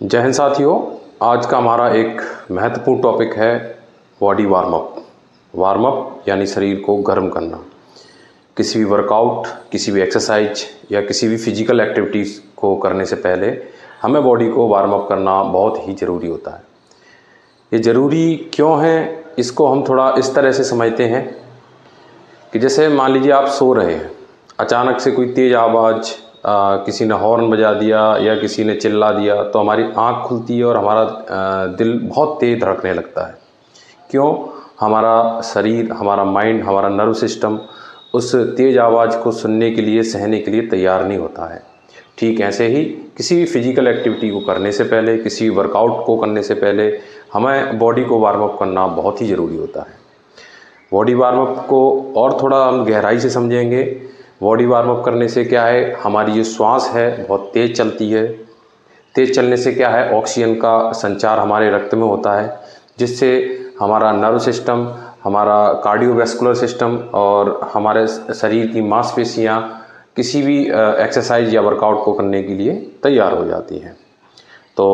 जय हिंद साथियों। आज का हमारा एक महत्वपूर्ण टॉपिक है body warm up. Warm up यानी शरीर को गर्म करना। किसी भी वर्कआउट, किसी भी एक्सरसाइज या किसी भी फिजिकल एक्टिविटीज़ को करने से पहले हमें बॉडी को वार्म अप करना बहुत ही ज़रूरी होता है। ये ज़रूरी क्यों है, इसको हम थोड़ा इस तरह से समझते हैं कि जैसे मान लीजिए आप सो रहे हैं, अचानक से कोई तेज़ आवाज़, किसी ने हॉर्न बजा दिया या किसी ने चिल्ला दिया तो हमारी आंख खुलती है और हमारा दिल बहुत तेज़ धड़कने लगता है। क्यों? हमारा शरीर, हमारा माइंड, हमारा नर्व सिस्टम उस तेज़ आवाज़ को सुनने के लिए, सहने के लिए तैयार नहीं होता है। ठीक ऐसे ही किसी भी फिजिकल एक्टिविटी को करने से पहले, किसी वर्कआउट को करने से पहले हमें बॉडी को वार्म अप करना बहुत ही ज़रूरी होता है। बॉडी वार्म अप को और थोड़ा हम गहराई से समझेंगे। बॉडी वार्म अप करने से क्या है, हमारी जो श्वास है बहुत तेज़ चलती है। तेज़ चलने से क्या है, ऑक्सीजन का संचार हमारे रक्त में होता है, जिससे हमारा नर्व सिस्टम, हमारा कार्डियोवैस्कुलर सिस्टम और हमारे शरीर की मांसपेशियाँ किसी भी एक्सरसाइज या वर्कआउट को करने के लिए तैयार हो जाती हैं। तो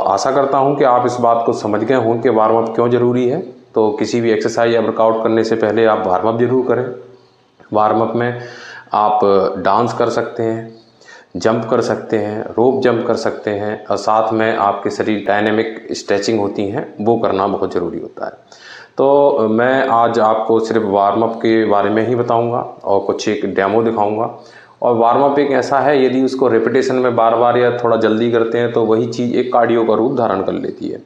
आशा करता हूं कि आप इस बात को समझ गए हों कि वार्म अप क्यों ज़रूरी है। तो किसी भी एक्सरसाइज या वर्कआउट करने से पहले आप वार्म अप ज़रूर करें। वार्म अप में आप डांस कर सकते हैं, जंप कर सकते हैं, रोप जंप कर सकते हैं और साथ में आपके शरीर डायनेमिक स्ट्रेचिंग होती हैं, वो करना बहुत ज़रूरी होता है। तो मैं आज आपको सिर्फ वार्म अप के बारे में ही बताऊंगा और कुछ एक डेमो दिखाऊंगा। और वार्म अप एक ऐसा है, यदि उसको रेपिटेशन में बार बार या थोड़ा जल्दी करते हैं तो वही चीज़ एक कार्डियो का रूप धारण कर लेती है।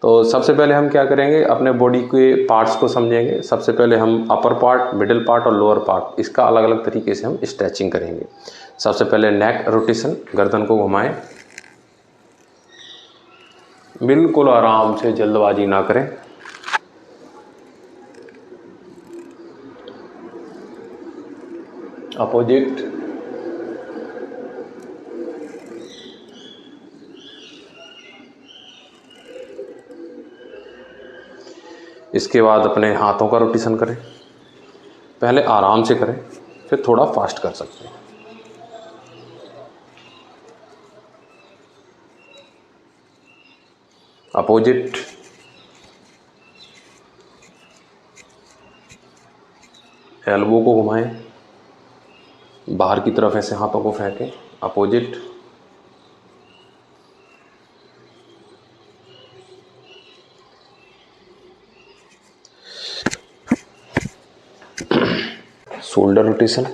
तो सबसे पहले हम क्या करेंगे, अपने बॉडी के पार्ट्स को समझेंगे। सबसे पहले हम अपर पार्ट, मिडिल पार्ट और लोअर पार्ट, इसका अलग अलग तरीके से हम स्ट्रेचिंग करेंगे। सबसे पहले नेक रोटेशन, गर्दन को घुमाएं, बिल्कुल आराम से, जल्दबाजी ना करें। अपोजिट, इसके बाद अपने हाथों का रोटेशन करें। पहले आराम से करें, फिर थोड़ा फास्ट कर सकते हैं। अपोजिट, एल्बो को घुमाएं, बाहर की तरफ ऐसे हाथों को फेंकें। अपोजिट, शोल्डर रोटेशन,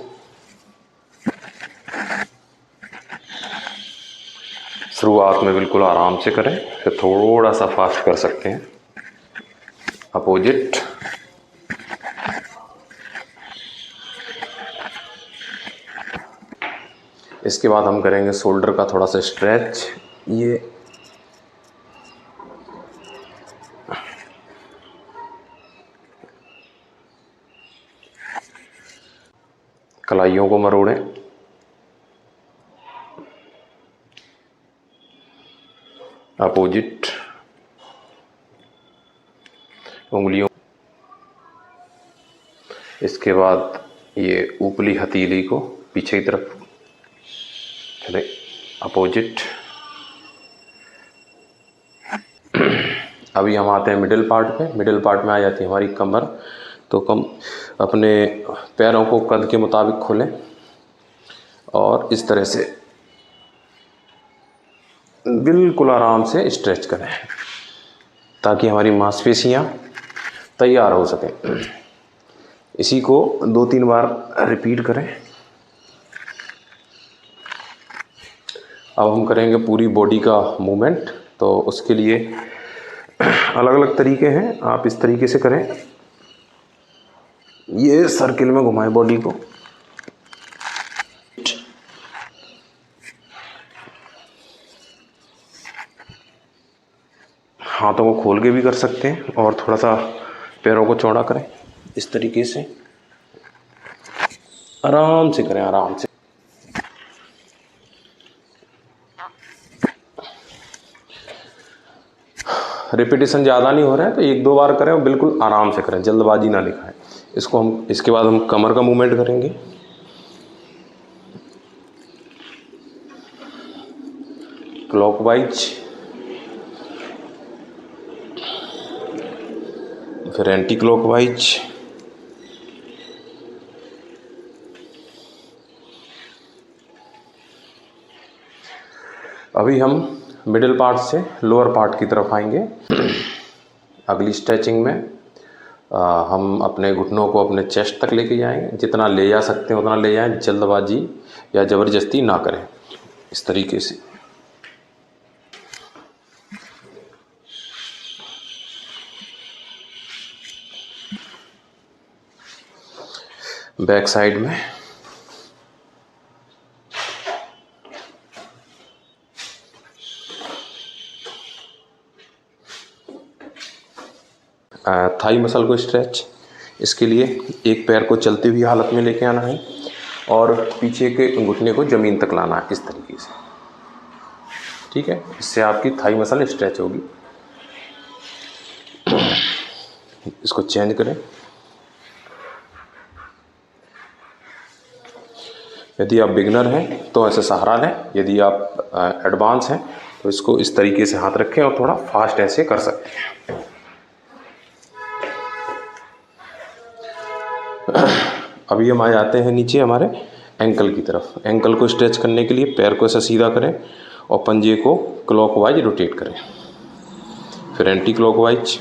शुरुआत में बिल्कुल आराम से करें, फिर थोड़ा सा फास्ट कर सकते हैं। अपोजिट, इसके बाद हम करेंगे शोल्डर का थोड़ा सा स्ट्रेच। ये कलाइयों को मरोड़ें। अपोजिट, उंगलियों, इसके बाद ये ऊपरी हथेली को पीछे की तरफ चले। अपोजिट, अभी हम आते हैं मिडिल पार्ट पे। मिडिल पार्ट में आ जाती है हमारी कमर। तो अपने पैरों को कद के मुताबिक खोलें और इस तरह से बिल्कुल आराम से स्ट्रेच करें ताकि हमारी मांसपेशियां तैयार हो सकें। इसी को 2-3 बार रिपीट करें। अब हम करेंगे पूरी बॉडी का मूवमेंट। तो उसके लिए अलग अलग तरीके हैं, आप इस तरीके से करें। ये सर्किल में घुमाएं बॉडी को। हाथों को खोल के भी कर सकते हैं और थोड़ा सा पैरों को चौड़ा करें। इस तरीके से आराम से करें, आराम से। रिपीटेशन ज़्यादा नहीं हो रहा है तो 1-2 बार करें और बिल्कुल आराम से करें, जल्दबाजी ना दिखाएं। इसके बाद हम कमर का मूवमेंट करेंगे। क्लॉकवाइज, फिर एंटी क्लॉकवाइज, अभी हम मिडिल पार्ट से लोअर पार्ट की तरफ आएंगे। अगली स्ट्रेचिंग में हम अपने घुटनों को अपने चेस्ट तक लेके जाएंगे। जितना ले जा सकते हैं उतना ले जाएं, जल्दबाजी या ज़बरदस्ती ना करें। इस तरीके से बैक साइड में थाई मसल को स्ट्रेच। इसके लिए एक पैर को चलती हुई हालत में लेके आना है और पीछे के घुटने को ज़मीन तक लाना है, इस तरीके से। ठीक है, इससे आपकी थाई मसल स्ट्रेच होगी। इसको चेंज करें। यदि आप बिगनर हैं तो ऐसे सहारा लें, यदि आप एडवांस हैं तो इसको इस तरीके से हाथ रखें और थोड़ा फास्ट ऐसे कर सकते हैं। अभी हम आ जाते हैं नीचे हमारे एंकल की तरफ। एंकल को स्ट्रेच करने के लिए पैर को ऐसा सीधा करें और पंजे को क्लॉकवाइज रोटेट करें, फिर एंटी क्लॉकवाइज।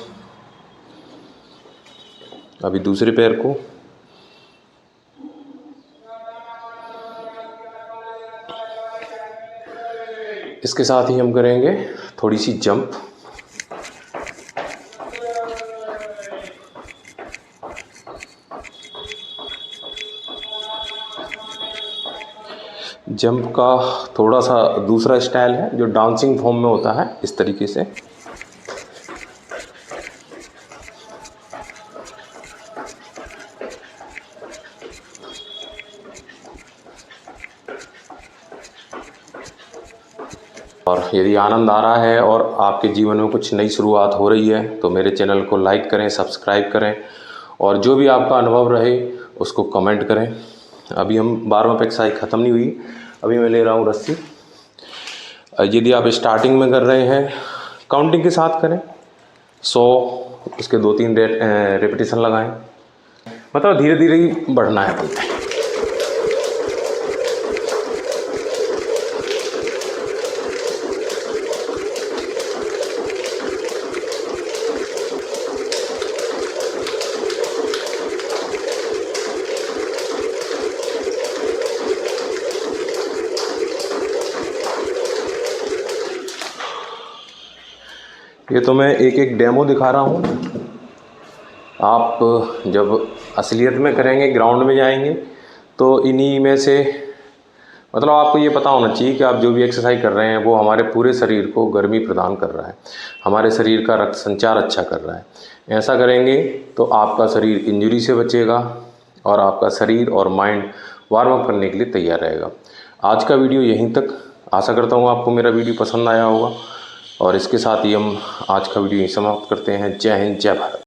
अभी दूसरे पैर को इसके साथ ही हम करेंगे थोड़ी सी जंप। जंप का थोड़ा सा दूसरा स्टाइल है जो डांसिंग फॉर्म में होता है, इस तरीके से। और यदि आनंद आ रहा है और आपके जीवन में कुछ नई शुरुआत हो रही है तो मेरे चैनल को लाइक करें, सब्सक्राइब करें और जो भी आपका अनुभव रहे उसको कमेंट करें। अभी हम 12वां एक्सरसाइज ख़त्म नहीं हुई, अभी मैं ले रहा हूँ रस्सी। यदि आप स्टार्टिंग में कर रहे हैं काउंटिंग के साथ करें, 100 इसके 2-3 रेपिटेशन लगाएं, मतलब धीरे धीरे ही बढ़ना है बोलते हैं। ये तो मैं एक एक डेमो दिखा रहा हूँ। आप जब असलियत में करेंगे, ग्राउंड में जाएंगे तो इन्हीं में से, मतलब आपको ये पता होना चाहिए कि आप जो भी एक्सरसाइज कर रहे हैं वो हमारे पूरे शरीर को गर्मी प्रदान कर रहा है, हमारे शरीर का रक्त संचार अच्छा कर रहा है। ऐसा करेंगे तो आपका शरीर इंजरी से बचेगा और आपका शरीर और माइंड वार्म अप करने के लिए तैयार रहेगा। आज का वीडियो यहीं तक। आशा करता हूँ आपको मेरा वीडियो पसंद आया होगा और इसके साथ ही हम आज का वीडियो यहीं समाप्त करते हैं। जय हिंद, जय भारत।